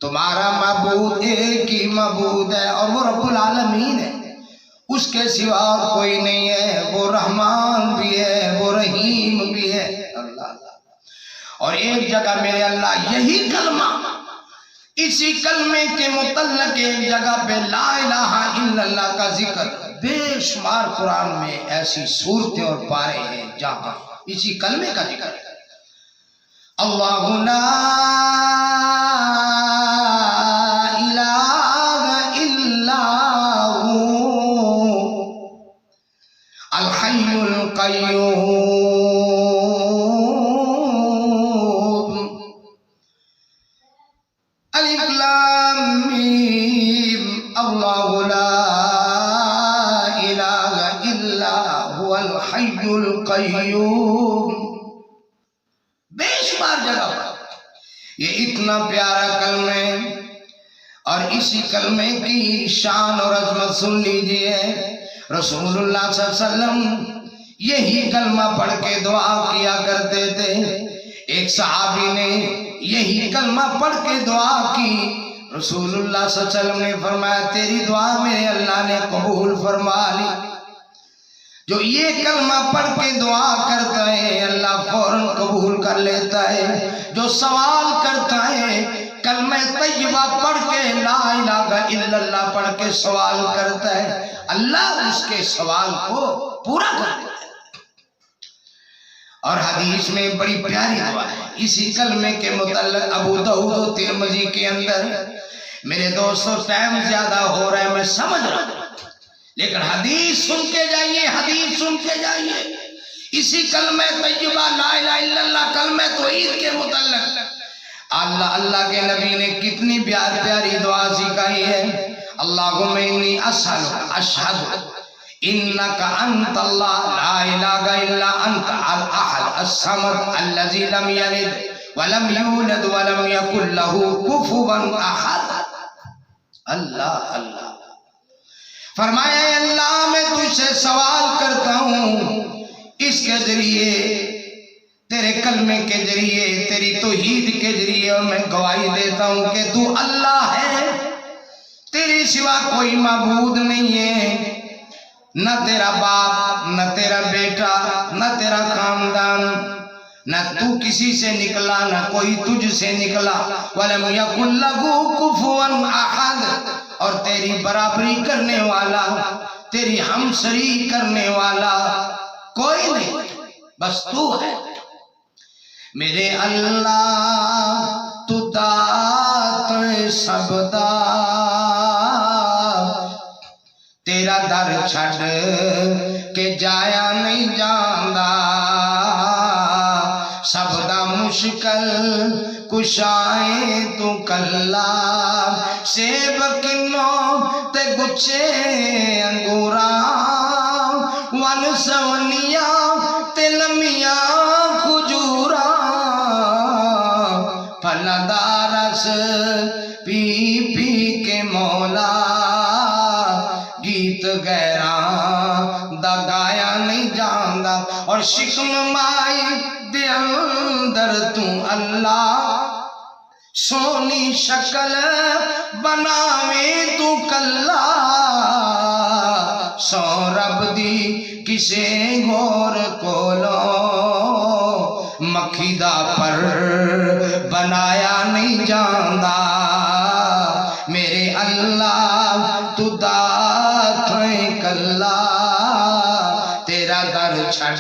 تمہارا معبود ایک ہی معبود ہے اور وہ رب العالمین ہے، اس کے سوا کوئی نہیں ہے، وہ رحمان بھی ہے، وہ رحیم بھی ہے۔ اللہ اور ایک جگہ میرے اللہ یہی کلمہ، اسی کلمے کے متعلق ایک جگہ پہ لا الہ الا اللہ کا ذکر، بے شمار قرآن میں ایسی صورتیں اور پارے ہیں جہاں اسی کلمے کا ذکر ہے۔ اللہ لا الہ الا ہو الحی القیوم الف لام میم اللہ لا الہ الا هو الحی القیوم۔ بے شمار جگہ پر یہ اتنا پیارا کلمہ ہے، اور اسی کلمے کی شان اور عظمت سن لیجئے۔ رسول اللہ صلی اللہ علیہ وسلم یہی کلمہ پڑھ کے دعا کیا کرتے تھے۔ ایک صحابی نے یہی کلمہ پڑھ کے دعا کی، رسول اللہ صلی اللہ علیہ وسلم نے فرمایا تیری دعا میرے اللہ نے قبول فرما لی۔ جو یہ کلمہ پڑھ کے دعا کرتا ہے اللہ فوراً قبول کر لیتا ہے۔ جو سوال کرتا ہے کلمہ طیبہ پڑھ کے لا الہ الا اللہ پڑھ کے سوال کرتا ہے، اللہ اس کے سوال کو پورا کر دیتا ہے۔ اور حدیث میں بڑی پیاری دعا ہے اسی کلمے کے متعلق، ابو داؤد و ترمذی کے اندر۔ میرے دوستو ٹائم زیادہ ہو رہا ہے میں سمجھ رہا ہوں، لیکن حدیث سن کے جائیے، حدیث سن کے جائیے۔ اسی کلمہ طیبہ لا الہ الا اللہ کلمہ توحید کے متعلق اللہ کے نبی نے کتنی پیاری دعا سکھائی ہے۔ اللہم انی اسألک اشہد انک انت اللہ لا الہ الا انت الاحد الصمد الذی لم یلد ولم یولد ولم یکن لہ کفوا احد۔ اللہ اللہ فرمایا اے اللہ میں تجھ سے سوال کرتا ہوں، اس کے ذریعے تیرے کلمے کے ذریعے تیری توحید کے ذریعے، اور میں گواہی دیتا ہوں کہ تو اللہ ہے، تیرے سوا کوئی معبود نہیں ہے، نہ تیرا باپ نہ تیرا بیٹا نہ تیرا خاندان، نہ تو کسی سے نکلا نہ کوئی تجھ سے نکلا، وَلَمْ يَكُنْ لَهُ كُفُوًا أَحَدٌ، اور تیری برابری کرنے والا، تیری ہمسری کرنے والا کوئی نہیں، بس تو ہے۔ میرے اللہ تو دات سب دا، تیرا در چھڑ کے جایا نہیں جاندا، سب دا مشکل کشائے تو کلا، سیب کنوں تے گچے انگوراں، ون سونیاں تے لمیاں کھجوراں، پھلا دا رس پی پی کے مولا، گیت غیراں دا گایا نہیں جاندا، اور شکم مائی دے اندر تو اللہ سونی شکل بناویں تو کلا، سو رب دی کسے گور کولو، مکھی دا پر بنایا نہیں جاندا، میرے اللہ تو دات کلا، تیرا در چھڑ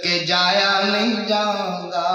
کے جایا نہیں جاندا۔